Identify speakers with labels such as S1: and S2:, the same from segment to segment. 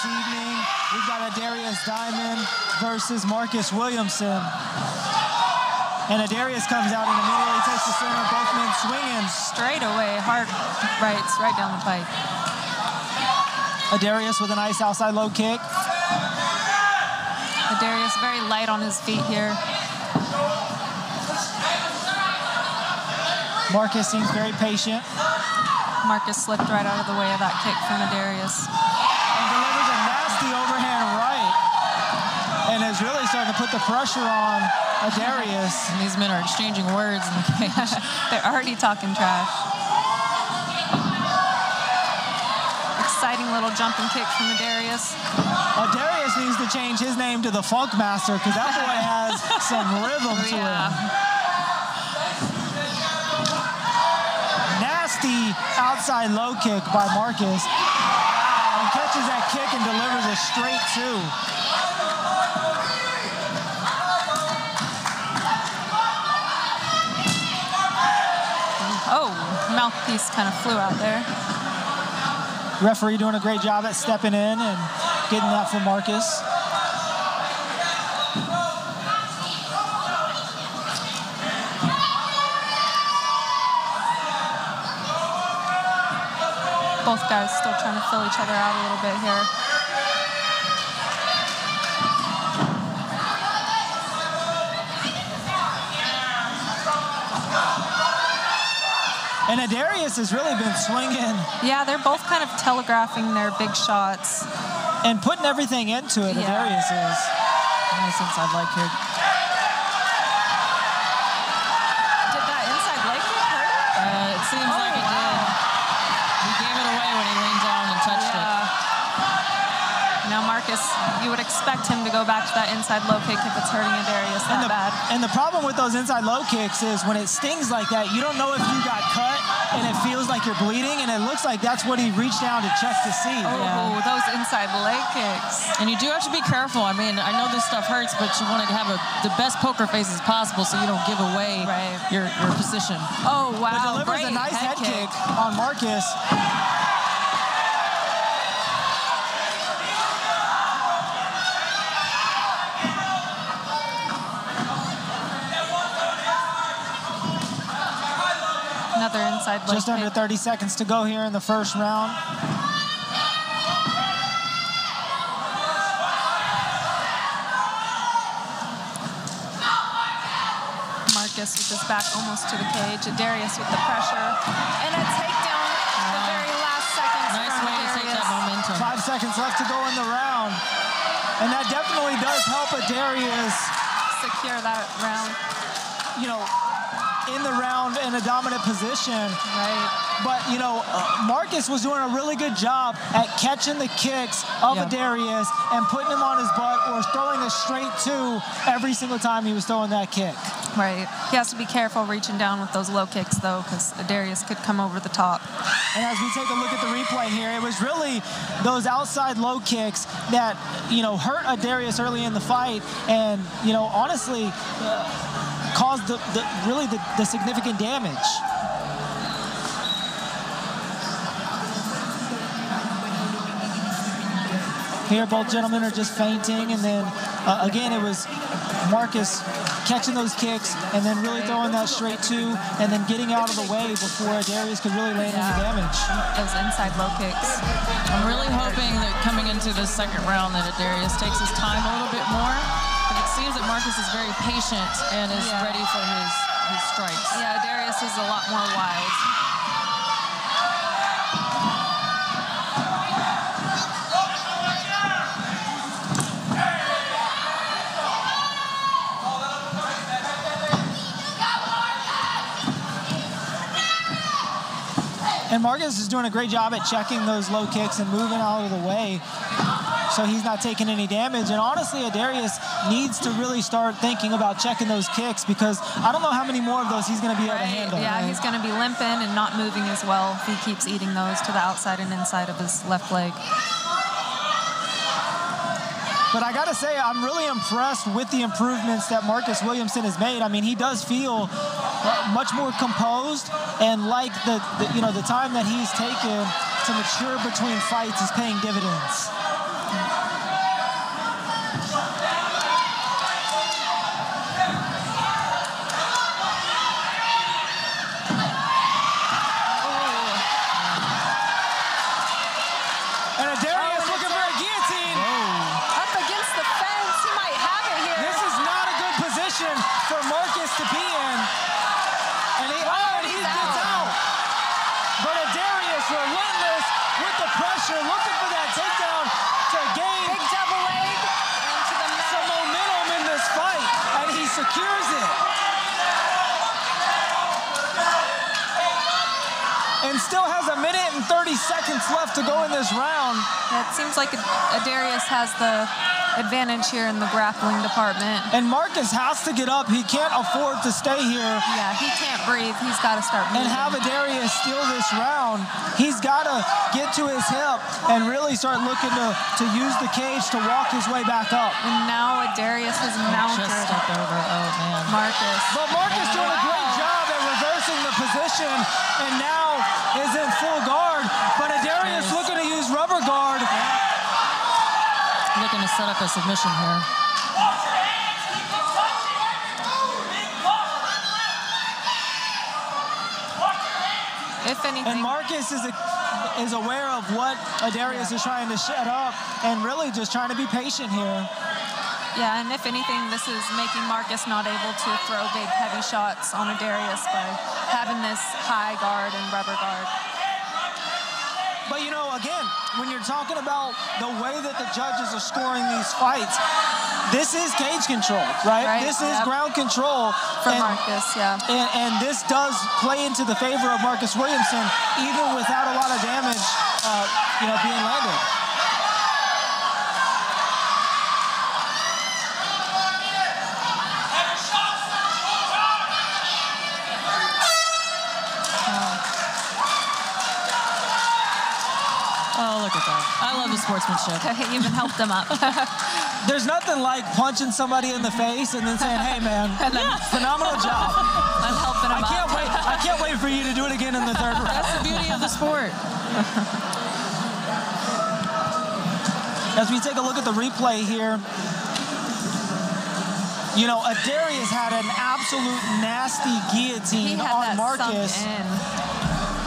S1: this evening. We've got Adarius Diamond versus Marcus Williamson. And Adarius comes out and immediately takes the center, both men swinging.
S2: Straight away, hard rights right down the pipe.
S1: Adarius with a nice outside low kick.
S2: Adarius very light on his feet here.
S1: Marcus seems very patient.
S2: Marcus slipped right out of the way of that kick from Adarius.
S1: And delivers a nasty overhand right. And is really starting to put the pressure on Adarius.
S3: And these men are exchanging words in the cage.
S2: They're already talking trash. Exciting little jumping kick from Adarius.
S1: Adarius needs to change his name to the Funk Master because that boy has some rhythm to him. Nasty outside low kick by Marcus. And catches that kick and delivers a straight two.
S2: Oh, mouthpiece kind of flew out there.
S1: Referee doing a great job at stepping in and getting that for Marcus.
S2: Both guys still trying to fill each other out a little bit here.
S1: And Adarius has really been swinging.
S2: Yeah, they're both kind of telegraphing their big shots.
S1: And putting everything into it, Adarius is.
S3: Nice inside leg kick.
S2: Did that inside leg kick hurt?
S3: It seems like it did. He gave it away when he leaned down and touched it.
S2: Now Marcus, you would expect him to go back to that inside low kick if it's hurting Adarius that bad.
S1: And the problem with those inside low kicks is when it stings like that, you don't know if you got cut and it feels like you're bleeding, and it looks like that's what he reached down to check to see.
S2: Oh, those inside leg kicks.
S3: And you do have to be careful. I mean, I know this stuff hurts, but you want to have the best poker face as possible so you don't give away your position.
S2: Oh, wow.
S1: But delivers a nice head kick on Marcus.
S2: Another inside leg
S1: Just under 30 seconds to go here in the first round.
S2: Marcus with his back almost to the cage. Adarius with the pressure. And a takedown the very last seconds.
S3: Nice way to take that momentum.
S1: 5 seconds left to go in the round. And that definitely does help Adarius
S2: secure that round.
S1: You know, in the round in a dominant position.
S2: Right.
S1: But, you know, Marcus was doing a really good job at catching the kicks of Adarius and putting him on his butt or throwing a straight two every single time he was throwing that kick.
S2: Right. He has to be careful reaching down with those low kicks, though, because Adarius could come over the top.
S1: And as we take a look at the replay here, it was really those outside low kicks that, you know, hurt Adarius early in the fight and, you know, honestly caused the significant damage. Here, both gentlemen are just feinting, and then again, it was Marcus catching those kicks and then really throwing that straight two and then getting out of the way before Adarius could really land any damage.
S2: Those inside low kicks.
S3: I'm really hoping that coming into this second round that Adarius takes his time a little bit more. But it seems that Marcus is very patient and is ready for his strikes.
S2: Yeah, Adarius is a lot more wild.
S1: And Marcus is doing a great job at checking those low kicks and moving out of the way so he's not taking any damage. And honestly, Adarius needs to really start thinking about checking those kicks because I don't know how many more of those he's going to be able to handle.
S2: Yeah, he's going to be limping and not moving as well if he keeps eating those to the outside and inside of his left leg.
S1: But I got to say, I'm really impressed with the improvements that Marcus Williamson has made. I mean, he does feel much more composed, and like the time that he's taken to mature between fights is paying dividends. secures it. And still has 1 minute and 30 seconds left to go in this round.
S2: It seems like Adarius has the advantage here in the grappling department.
S1: And Marcus has to get up. He can't afford to stay here.
S2: Yeah, he can't breathe. He's got to start moving.
S1: And have Adarius steal this round. He's got to get to his hip and really start looking to use the cage to walk his way back up.
S2: And now Adarius has mounted.
S3: Just stepped over. Oh, man.
S2: Marcus.
S1: But Marcus doing a great job at reversing the position and now is in full guard. But Adarius looking to use rubber guard.
S3: Looking to set up a submission here.
S2: If anything.
S1: And Marcus is aware of what Adarius is trying to set up and really just trying to be patient here.
S2: Yeah, and if anything, this is making Marcus not able to throw big, heavy shots on Adarius by having this high guard and rubber guard.
S1: But, you know, again, when you're talking about the way that the judges are scoring these fights, this is cage control, right? This is ground control.
S2: For Marcus, yeah.
S1: And this does play into the favor of Marcus Williamson, even without a lot of damage, being landed.
S3: Oh, look at that. I love the sportsmanship.
S2: He even helped him up.
S1: There's nothing like punching somebody in the face and then saying, hey, man, phenomenal job.
S2: I'm helping him up.
S1: I can't wait for you to do it again in the third round.
S3: That's the beauty of the sport.
S1: As we take a look at the replay here, you know, Adarius had an absolute nasty guillotine on Marcus.
S2: Sunk in.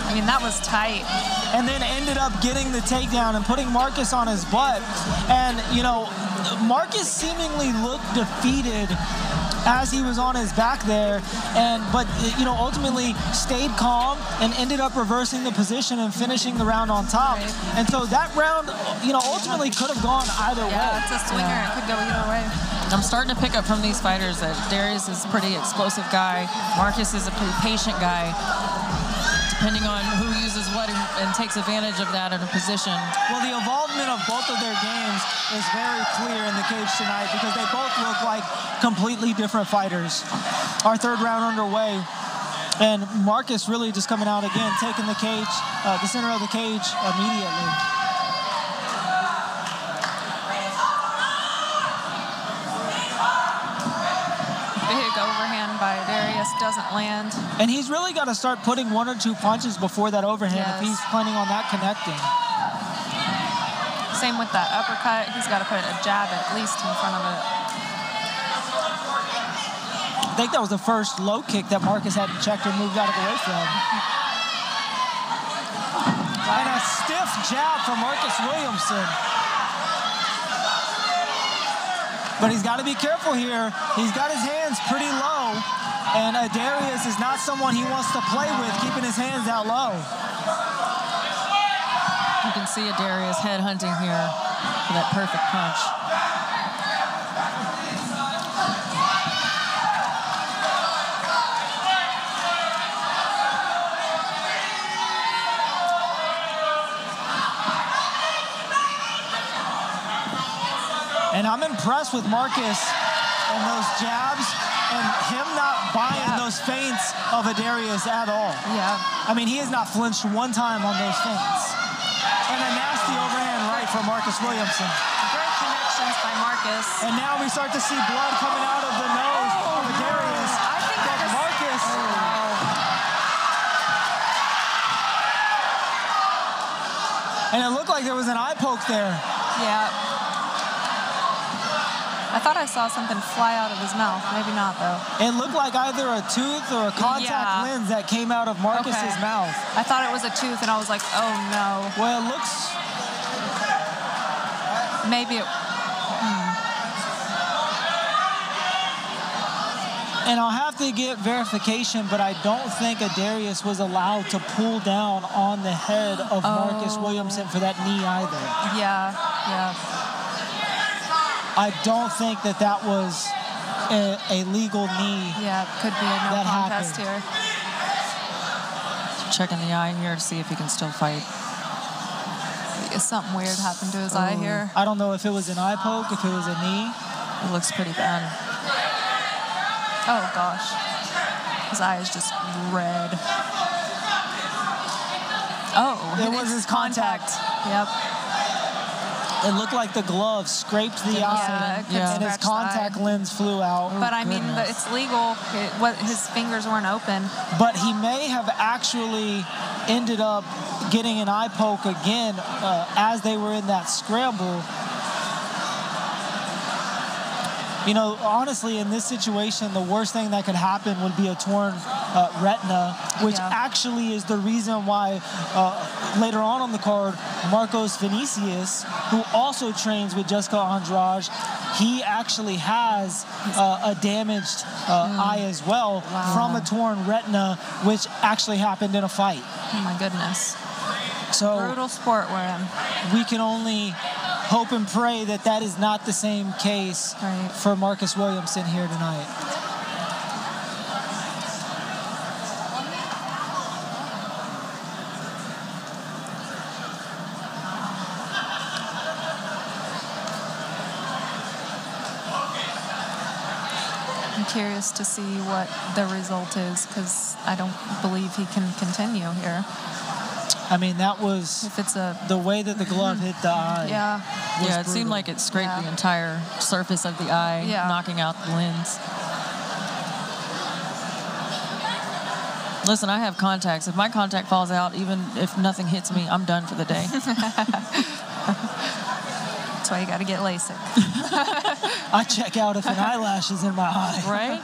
S2: I mean, that was tight.
S1: And then ended up getting the takedown and putting Marcus on his butt. And, you know, Marcus seemingly looked defeated as he was on his back there. But, you know, ultimately stayed calm and ended up reversing the position and finishing the round on top.
S2: Right.
S1: And so that round, you know, ultimately could have gone either way.
S2: Yeah, it's a swinger. It could go either way.
S3: I'm starting to pick up from these fighters that Darius is a pretty explosive guy. Marcus is a pretty patient guy, depending on who uses what and takes advantage of that in a position.
S1: Well, the involvement of both of their games is very clear in the cage tonight because they both look like completely different fighters. Our third round underway, and Marcus really just coming out again, taking the cage, the center of the cage immediately.
S2: Big overhand by Darius, doesn't land.
S1: And he's really got to start putting 1 or 2 punches before that overhand if he's planning on that connecting.
S2: Same with that uppercut. He's got to put a jab at least in front of it.
S1: I think that was the first low kick that Marcus hadn't checked or moved out of the way from. And a stiff jab from Marcus Williamson. But he's got to be careful here. He's got his hands pretty low. And Adarius is not someone he wants to play with, keeping his hands out low.
S3: You can see Adarius head hunting here for that perfect punch.
S1: And I'm impressed with Marcus and those jabs and him not buying those feints of Adarius at all.
S2: Yeah.
S1: I mean, he has not flinched one time on those feints. And a nasty overhand right from Marcus Williamson.
S2: Great connections by Marcus.
S1: And now we start to see blood coming out of the nose of Adarius.
S2: I think
S1: but Marcus. And it looked like there was an eye poke there.
S2: Yeah. I thought I saw something fly out of his mouth. Maybe not, though.
S1: It looked like either a tooth or a contact lens that came out of Marcus's mouth.
S2: I thought it was a tooth, and I was like, oh, no.
S1: Well, it looks...
S2: Maybe it...
S1: And I'll have to get verification, but I don't think Adarius was allowed to pull down on the head of Marcus Williamson for that knee either.
S2: Yeah, yeah.
S1: I don't think that was a legal knee.
S2: Yeah, could be a no contest here.
S3: Checking the eye here to see if he can still fight.
S2: Something weird happened to his eye here.
S1: I don't know if it was an eye poke, if it was a knee.
S3: It looks pretty bad.
S2: Oh, gosh. His eye is just red. Oh,
S1: it was his contact.
S2: Yep.
S1: It looked like the glove scraped the eye, and his contact lens flew out.
S2: But I mean, it's legal. His fingers weren't open.
S1: But he may have actually ended up getting an eye poke again as they were in that scramble. You know, honestly, in this situation, the worst thing that could happen would be a torn retina, which actually is the reason why later on the card, Marcos Vinicius, who also trains with Jessica Andrade, he actually has a damaged eye as well from a torn retina, which actually happened in a fight.
S2: Oh, my goodness.
S1: So
S2: brutal sport we're in.
S1: We can only hope and pray that that is not the same case for Marcus Williamson here tonight.
S2: I'm curious to see what the result is because I don't believe he can continue here.
S1: I mean, that was the way that the glove hit the eye.
S3: Yeah, it seemed like it scraped the entire surface of the eye, knocking out the lens. Listen, I have contacts. If my contact falls out, even if nothing hits me, I'm done for the day.
S2: That's why you got to get LASIK.
S1: I check out if an eyelash is in my eye.
S3: Right?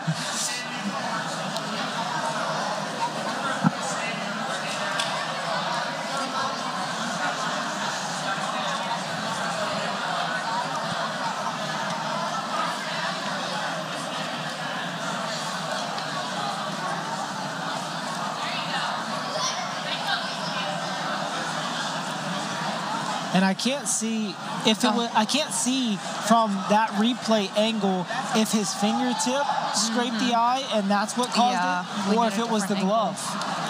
S1: And I can't see if it was. I can't see from that replay angle if his fingertip scraped the eye and that's what caused it, or if it was the glove.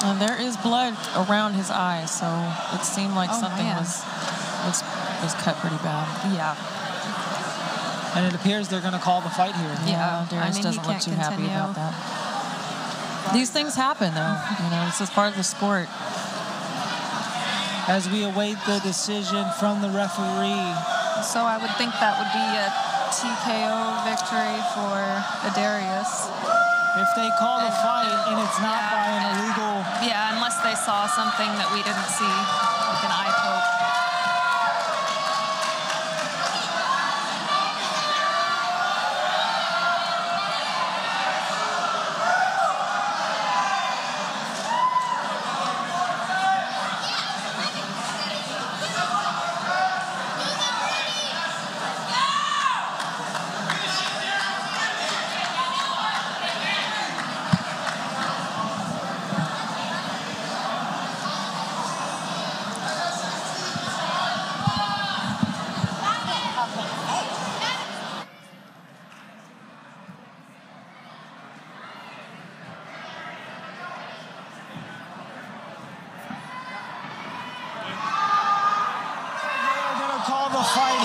S3: And there is blood around his eye, so it seemed like something was cut pretty bad.
S2: Yeah.
S1: And it appears they're going to call the fight here.
S3: Yeah, Darius doesn't look too happy about that. These things happen, though. You know, it's just part of the sport.
S1: As we await the decision from the referee.
S2: So I would think that would be a TKO victory for Darius.
S1: If they call the fight and it's not by an illegal...
S2: Yeah, unless they saw something that we didn't see, like an eye poke.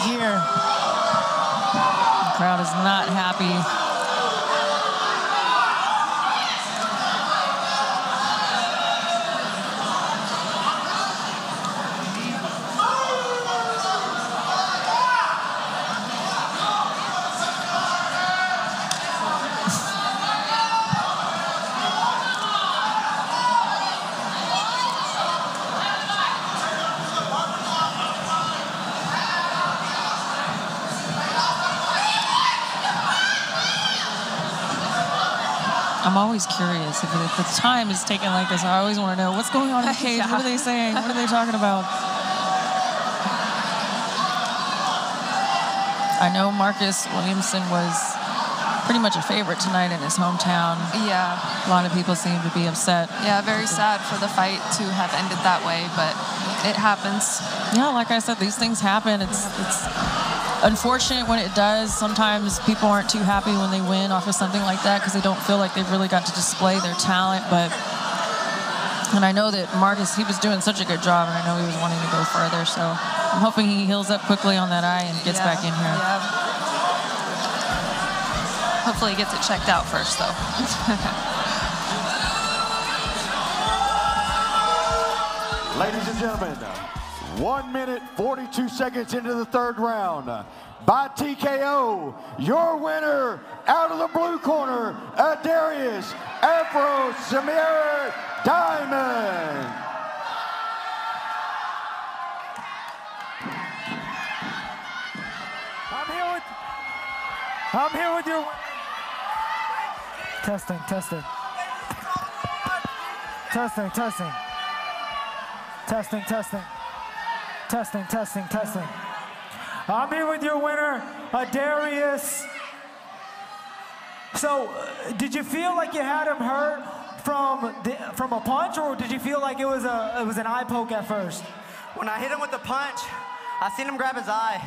S3: The crowd is not happy. I'm always curious if the time is taken like this. I always want to know what's going on in the cage. What are they saying? What are they talking about? I know Marcus Williamson was pretty much a favorite tonight in his hometown.
S2: Yeah.
S3: A lot of people seem to be upset.
S2: Yeah, very sad for the fight to have ended that way, but it happens.
S3: Yeah, like I said, these things happen. It's unfortunate when it does. Sometimes people aren't too happy when they win off of something like that because they don't feel like they've really got to display their talent. And I know that Marcus, he was doing such a good job, and I know he was wanting to go further. So I'm hoping he heals up quickly on that eye and gets back in here.
S2: Yeah. Hopefully he gets it checked out first, though.
S4: Ladies and gentlemen, 1 minute, 42 seconds into the third round. By TKO, your winner out of the blue corner, Adarius Afro Samir Diamond.
S5: I'm here with your testing. I'm here with your winner, Adarius. So, did you feel like you had him hurt from a punch, or did you feel like it was an eye poke at first?
S6: When I hit him with the punch, I seen him grab his eye,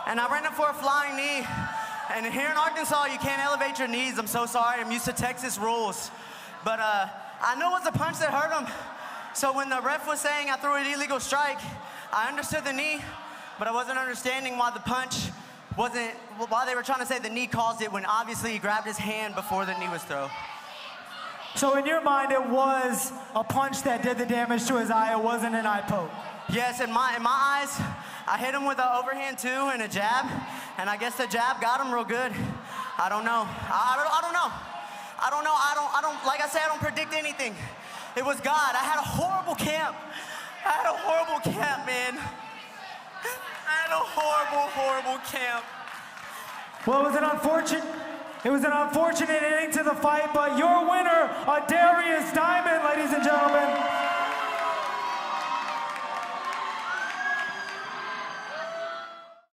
S6: and I ran him for a flying knee. And here in Arkansas, you can't elevate your knees. I'm so sorry. I'm used to Texas rules. But I knew it was the punch that hurt him. So when the ref was saying I threw an illegal strike, I understood the knee, but I wasn't understanding why the punch wasn't, why they were trying to say the knee caused it when obviously he grabbed his hand before the knee was thrown.
S5: So in your mind, it was a punch that did the damage to his eye. It wasn't an eye poke.
S6: Yes, in my eyes, I hit him with an overhand two and a jab, and I guess the jab got him real good. I don't know. I don't know. Like I said, I don't predict anything. It was God. I had a horrible camp. Man. I had a horrible camp.
S5: Well, it was an unfortunate ending to the fight, but your winner, Adarius Diamond, ladies and gentlemen.